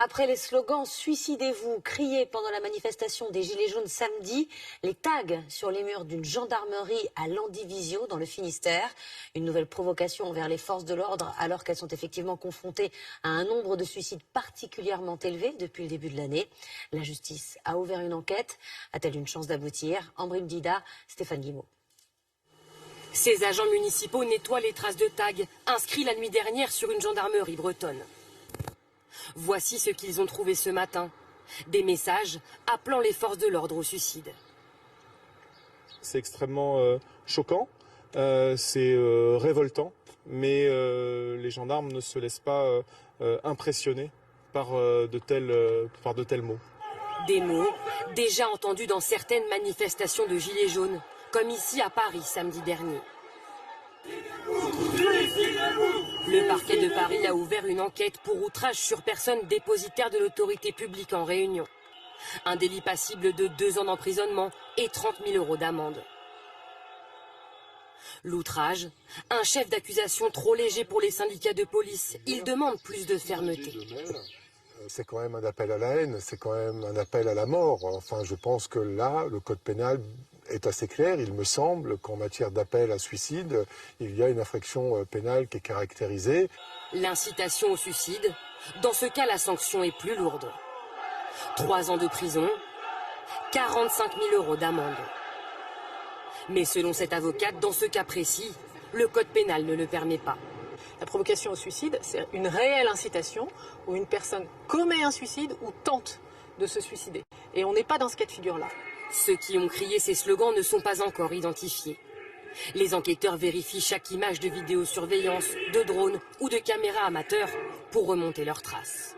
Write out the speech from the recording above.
Après les slogans « Suicidez-vous » criés pendant la manifestation des Gilets jaunes samedi, les tags sur les murs d'une gendarmerie à Landivisiau dans le Finistère. Une nouvelle provocation envers les forces de l'ordre alors qu'elles sont effectivement confrontées à un nombre de suicides particulièrement élevé depuis le début de l'année. La justice a ouvert une enquête. A-t-elle une chance d'aboutir? Ambrim Dida, Stéphane Guimau. Ces agents municipaux nettoient les traces de tags inscrits la nuit dernière sur une gendarmerie bretonne. Voici ce qu'ils ont trouvé ce matin. Des messages appelant les forces de l'ordre au suicide. C'est extrêmement choquant, c'est révoltant, mais les gendarmes ne se laissent pas impressionner par de tels mots. Des mots déjà entendus dans certaines manifestations de Gilets jaunes, comme ici à Paris samedi dernier. Le parquet de Paris a ouvert une enquête pour outrage sur personne dépositaire de l'autorité publique en Réunion. Un délit passible de 2 ans d'emprisonnement et 30 000 € d'amende. L'outrage, un chef d'accusation trop léger pour les syndicats de police. Il demande plus de fermeté. C'est quand même un appel à la haine, c'est quand même un appel à la mort. Enfin, je pense que là, le code pénal est assez clair. Il me semble qu'en matière d'appel à suicide, il y a une infraction pénale qui est caractérisée. L'incitation au suicide, dans ce cas, la sanction est plus lourde. 3 ans de prison, 45 000 € d'amende. Mais selon cette avocate, dans ce cas précis, le code pénal ne le permet pas. La provocation au suicide, c'est une réelle incitation où une personne commet un suicide ou tente de se suicider. Et on n'est pas dans ce cas de figure-là. Ceux qui ont crié ces slogans ne sont pas encore identifiés. Les enquêteurs vérifient chaque image de vidéosurveillance, de drone ou de caméra amateur pour remonter leurs traces.